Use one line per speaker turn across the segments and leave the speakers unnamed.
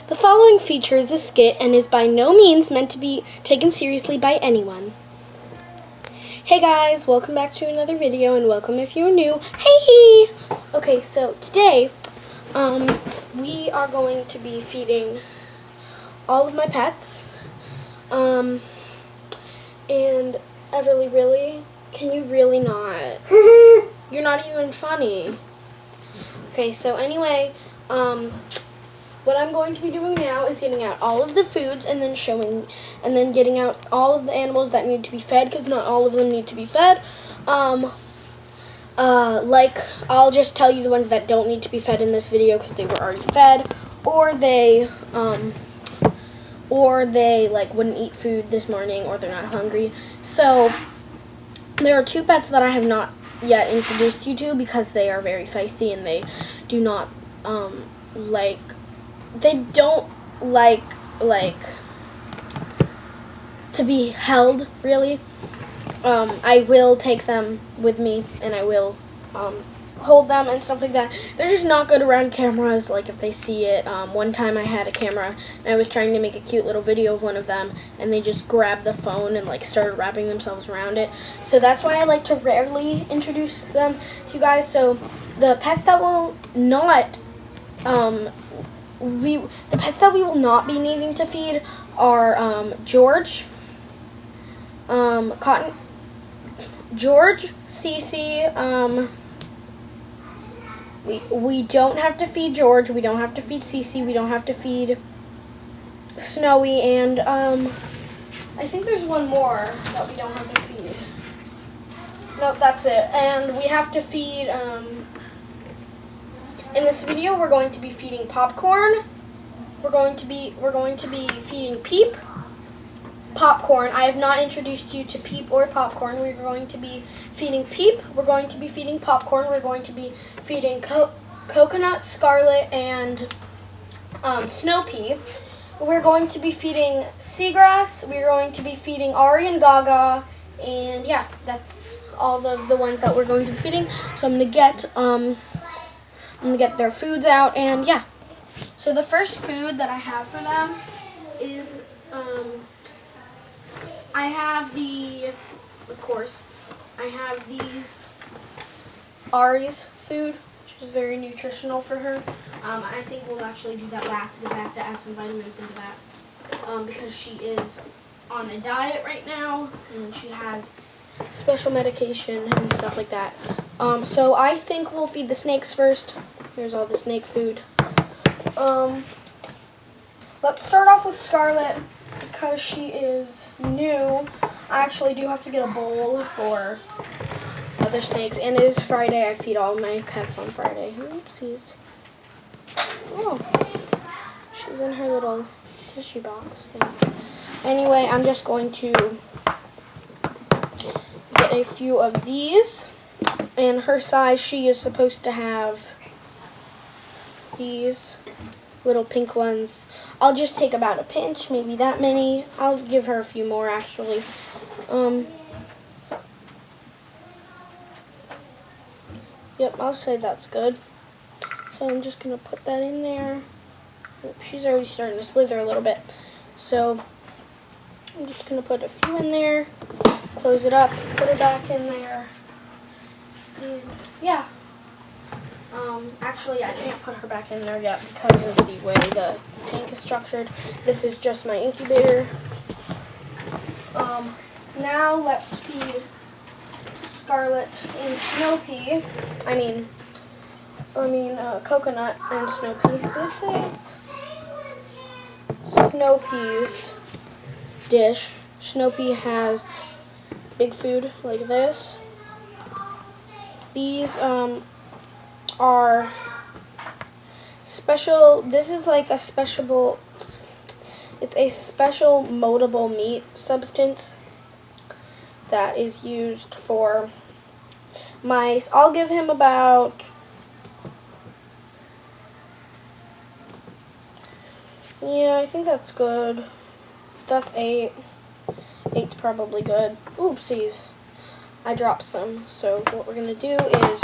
The following features a skit and is by no means meant to be taken seriously by anyone. Hey guys, welcome back to another video, and welcome if you're new. Hey! Okay, so today, we are going to be feeding all of my pets. And Everly, really? Can you really not? You're not even funny. Okay, so anyway, what I'm going to be doing now is getting out all of the foods and then getting out all of the animals that need to be fed, because not all of them need to be fed. Like, I'll just tell you the ones that don't need to be fed in this video because they were already fed, or they like wouldn't eat food this morning, or they're not hungry. So there are two pets that I have not yet introduced you to because they are very feisty and they do not they don't like to be held, really. I will take them with me and I will hold them and stuff like that. They're just not good around cameras, like if they see it. One time I had a camera and I was trying to make a cute little video of one of them, and they just grabbed the phone and like started wrapping themselves around it. So that's why I like to rarely introduce them to you guys. So the pets that will not the pets that we will not be needing to feed are George, Cece. We don't have to feed George. We don't have to feed Cece. We don't have to feed Snowy, and I think there's one more that we don't have to feed. Nope, that's it. And we have to feed. In this video, we're going to be feeding Popcorn. We're going to be feeding Peep. Popcorn. I have not introduced you to Peep or Popcorn. We're going to be feeding Peep. We're going to be feeding Popcorn. We're going to be feeding Coconut, Scarlet, and Snow Pea. We're going to be feeding Seagrass. We're going to be feeding Ari and Gaga, and yeah, that's all of the ones that we're going to be feeding. So I'm gonna get their foods out, and yeah. So the first food that I have for them is I have these Ari's food, which is very nutritional for her. I think we'll actually do that last because I have to add some vitamins into that, because she is on a diet right now and she has special medication and stuff like that. So I think we'll feed the snakes first. Here's all the snake food. Let's start off with Scarlet because she is new. I actually do have to get a bowl for other snakes, and it is Friday. I feed all my pets on Friday. Oopsies. Oh, she's in her little tissue box thing. Anyway, I'm just going to get a few of these. And her size, she is supposed to have these little pink ones. I'll just take about a pinch, maybe that many. I'll give her a few more, actually. Yep, I'll say that's good. So I'm just going to put that in there. Oops, she's already starting to slither a little bit. So I'm just going to put a few in there, close it up, put it back in there. And yeah. Actually, I can't put her back in there yet because of the way the tank is structured. This is just my incubator. Now let's feed Scarlet and Snow Pea. I mean, Coconut and Snow Pea. This is Snow Pea's dish. Snow Pea has big food like this. These are special. This is like a special. It's a special moldable meat substance that is used for mice. I'll give him about, yeah, I think that's good. That's 8. 8's probably good. Oopsies. I dropped some. So what we're going to do is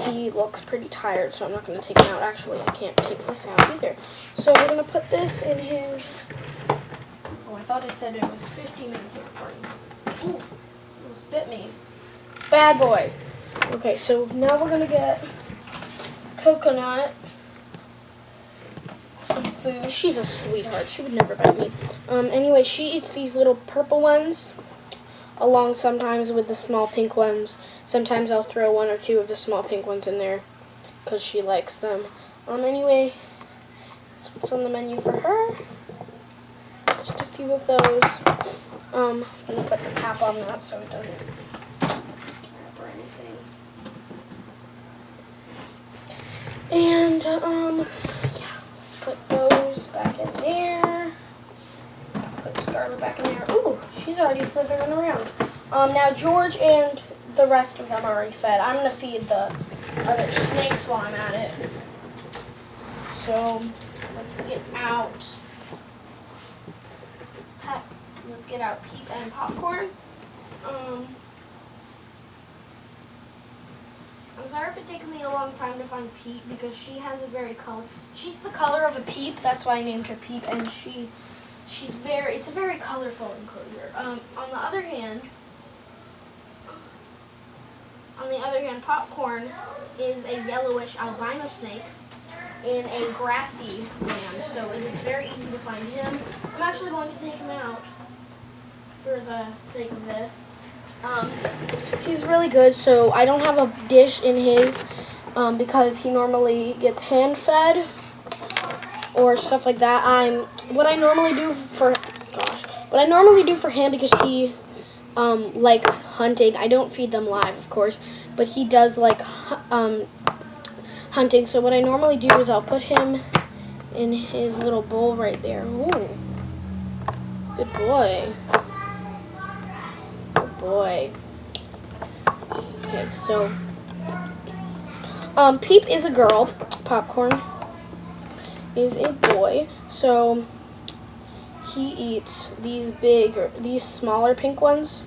he looks pretty tired, so I'm not going to take him out. Actually, I can't take this out either. So we're going to put this in his... Oh, I thought it said it was 15 minutes of recording. Ooh, almost bit me. Bad boy. Okay, so now we're going to get coconut, some food. She's a sweetheart. She would never bite me. Anyway, she eats these little purple ones along sometimes with the small pink ones. Sometimes I'll throw 1 or 2 of the small pink ones in there because she likes them. Anyway, that's what's on the menu for her. Just a few of those. I'm going to put the cap on that so it doesn't rip or anything. And, yeah, let's put those back in there. Put Scarlet back in there. Ooh, she's already slithering around. Now George and the rest of them are already fed. I'm going to feed the other snakes while I'm at it. So, let's get out. Let's get out Peep and Popcorn. I'm sorry if it takes me a long time to find Peep because she has a very she's the color of a Peep. That's why I named her Peep, and it's a very colorful enclosure. On the other hand, Popcorn is a yellowish albino snake in a grassy land, so it is very easy to find him. I'm actually going to take him out for the sake of this. He's really good, so I don't have a dish in his because he normally gets hand-fed or stuff like that. What I normally do for him, because he likes hunting. I don't feed them live, of course, but he does like hunting. So what I normally do is I'll put him in his little bowl right there. Ooh, good boy. Good boy. Okay, so Peep is a girl. Popcorn is a boy. So he eats these smaller pink ones.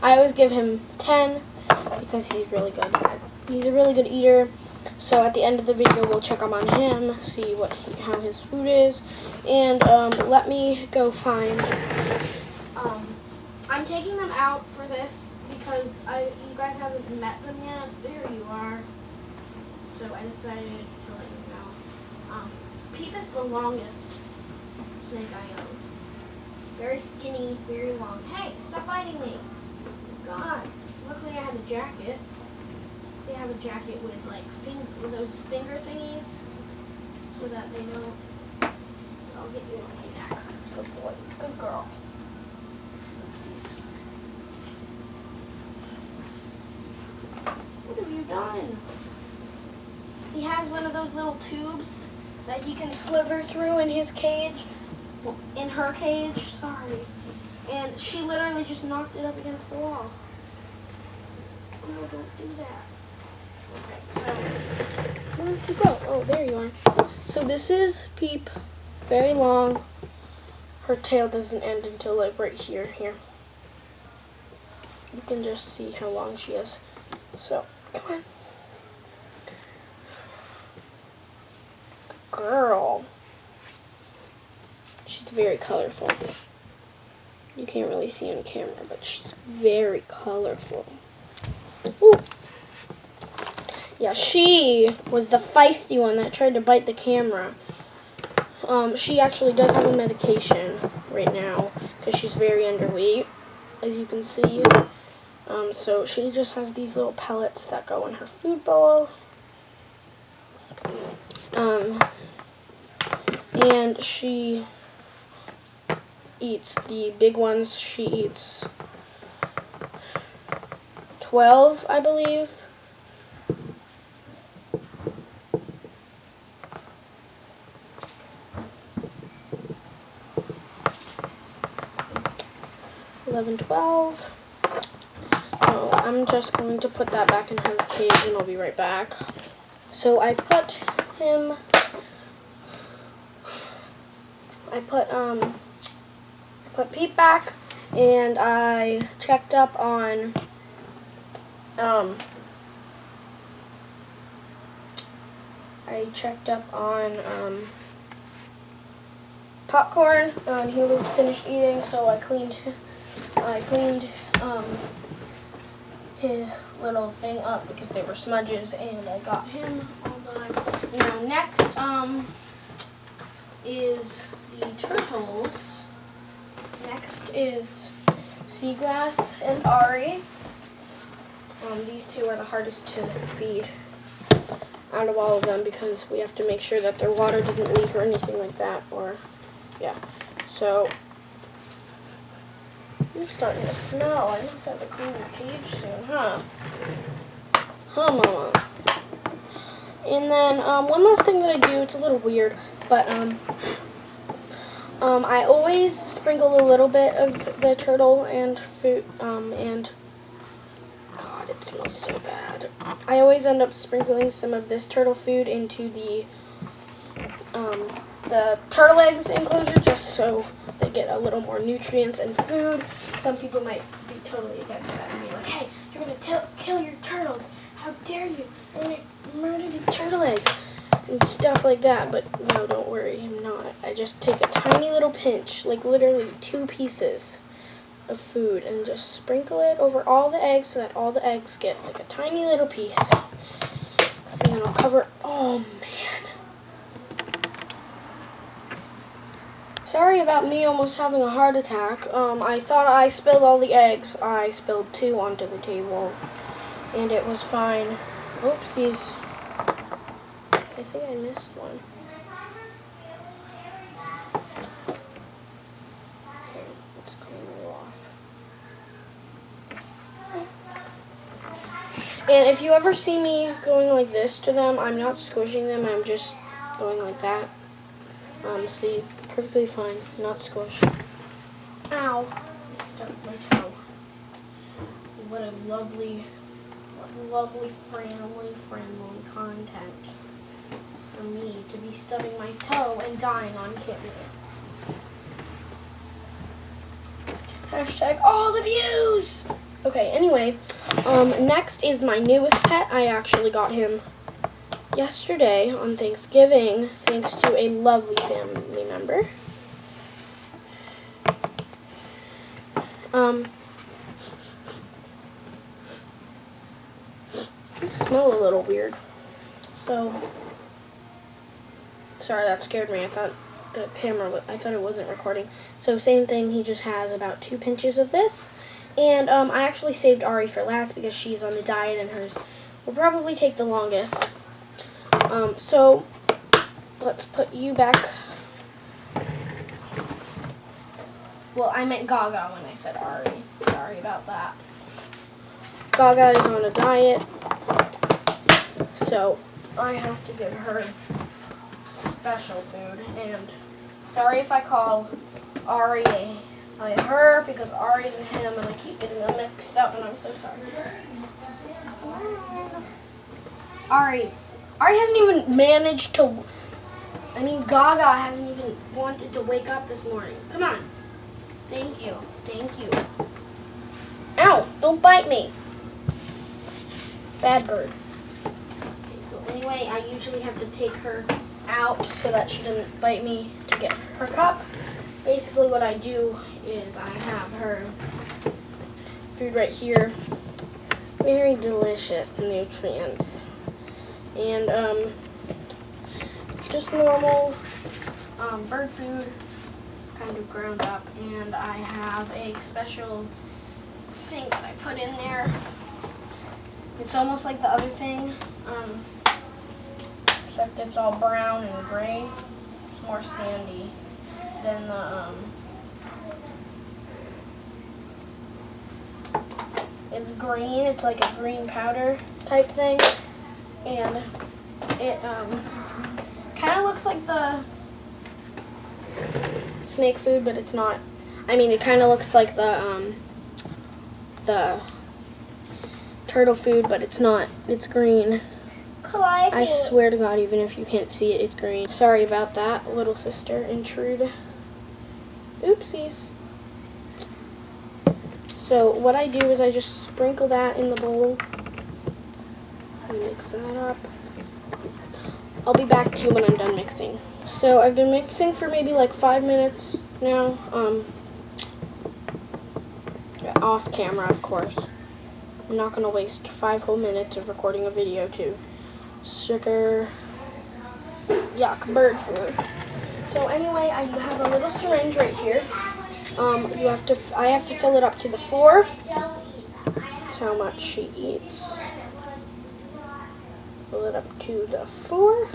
I always give him 10 because he's really good. He's a really good eater. So at the end of the video, we'll check up on him, see how his food is, and let me go find. I'm taking them out for this because you guys haven't met them yet. There you are. So I decided to let you know. Peep is the longest snake I own. Very skinny, very long. Hey, stop biting me! God. Luckily I have a jacket. They have a jacket with like those finger thingies so that they don't. I'll get you on my neck. Good boy. Good girl. Oopsies. What have you done? He has one of those little tubes that he can slither through in his cage. Well, in her cage, sorry. And she literally just knocked it up against the wall. No, don't do that. Okay, so where did you go? Oh, there you are. So this is Peep. Very long. Her tail doesn't end until like right here. Here. You can just see how long she is. So, come on. Good girl. She's very colorful. You can't really see on camera, but she's very colorful. Ooh. Yeah, she was the feisty one that tried to bite the camera. She actually does have a medication right now because she's very underweight, as you can see. So she just has these little pellets that go in her food bowl. And she eats the big ones. She eats 12, I believe. $11, $12. So I'm just going to put that back in her cage and I'll be right back. So I put him I put Pete back, and I checked up on Popcorn, and he was finished eating, so I cleaned his little thing up because they were smudges, and I got him all done. Now next is the turtles. Next is Seagrass and Ari. These two are the hardest to feed out of all of them because we have to make sure that their water didn't leak or anything like that, or yeah. So you're starting to smell. I must have to clean your cage soon, huh? Huh, Mama? And then one last thing that I do, it's a little weird, but I always sprinkle a little bit of the turtle and food, and God, it smells so bad. I always end up sprinkling some of this turtle food into the turtle eggs enclosure, just so they get a little more nutrients and food. Some people might be totally against that and be like, hey, you're going to kill your turtles. How dare you? You're going to murder the turtle eggs and stuff like that. But no, don't worry, I'm not. I just take a tiny little pinch, like literally 2 pieces of food, and just sprinkle it over all the eggs so that all the eggs get like a tiny little piece. And then I'll cover, oh man. Sorry about me almost having a heart attack. I thought I spilled all the eggs. I spilled 2 onto the table, and it was fine. Oopsies. I think I missed one. Okay, let's clean it off. And if you ever see me going like this to them, I'm not squishing them. I'm just going like that. See, perfectly fine, not squish. Ow! I stuck my toe. What a lovely, friendly content for me to be stubbing my toe and dying on camera. Hashtag all the views! Okay, anyway, next is my newest pet. I actually got him yesterday on Thanksgiving, thanks to a lovely family member. Smell a little weird. So, sorry, that scared me. I thought the camera, I thought it wasn't recording. So same thing, he just has about 2 pinches of this. And I actually saved Ari for last because she's on a diet and hers will probably take the longest. So let's put you back. Well, I meant Gaga when I said Ari. Sorry about that. Gaga is on a diet, so I have to give her special food. And sorry if I call Ari a her, because Ari is a him, and I keep getting them mixed up, and I'm so sorry. Ari hasn't even managed to, Gaga hasn't even wanted to wake up this morning. Come on. Thank you. Ow, don't bite me. Bad bird. Okay, so anyway, I usually have to take her out so that she doesn't bite me to get her cup. Basically what I do is I have her food right here. Very delicious nutrients. And it's just normal bird food, kind of ground up. And I have a special thing that I put in there. It's almost like the other thing, except it's all brown and gray. It's more sandy than the it's green. It's like a green powder type thing, and it kind of looks like the snake food, but it's not. It kind of looks like the turtle food, but it's not. It's green. I swear to God, even if you can't see it, it's green. Sorry about that, little sister intrude. Oopsies. So what I do is I just sprinkle that in the bowl. And mix that up. I'll be back to you when I'm done mixing. So I've been mixing for maybe like 5 minutes now. Off camera, of course. I'm not going to waste 5 whole minutes of recording a video too. Sugar. Yuck, bird food. So anyway, I have a little syringe right here. I have to fill it up to the 4. That's how much she eats. Fill it up to the 4.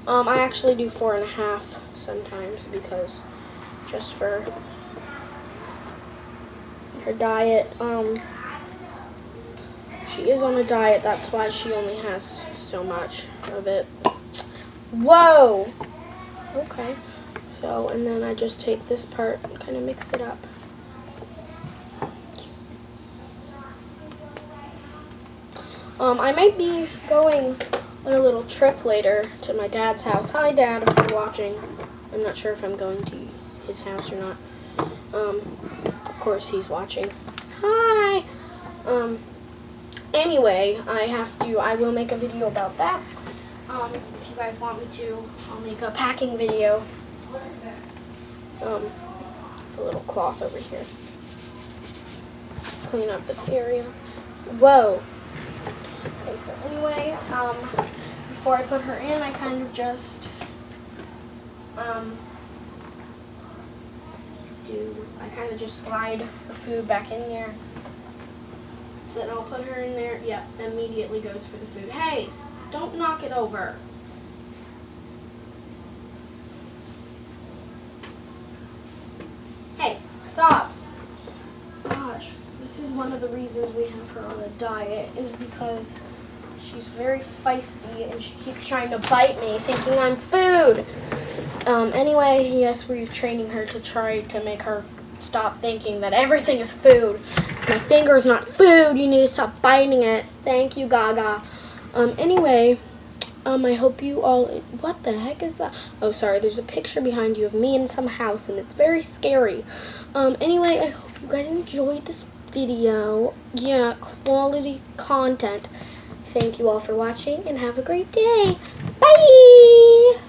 I actually do 4.5 sometimes because just for her diet. She is on a diet, that's why she only has so much of it. Whoa! Okay. So, and then I just take this part and kind of mix it up. I might be going on a little trip later to my dad's house. Hi, Dad, if you're watching. I'm not sure if I'm going to his house or not. Of course he's watching. Hi! Anyway, I will make a video about that. If you guys want me to, I'll make a packing video. With a little cloth over here. Clean up this area. Whoa! Okay, so anyway, before I put her in, I kind of just, slide the food back in there. Then I'll put her in there. Yep, immediately goes for the food. Hey, don't knock it over. Hey, stop. Gosh, this is one of the reasons we have her on a diet, is because she's very feisty and she keeps trying to bite me thinking I'm food. Anyway, yes, we're training her to try to make her stop thinking that everything is food. My finger's not food. You need to stop biting it. Thank you, Gaga. Anyway, I hope you all... What the heck is that? Oh, sorry. There's a picture behind you of me in some house, and it's very scary. Anyway, I hope you guys enjoyed this video. Yeah, quality content. Thank you all for watching, and have a great day. Bye!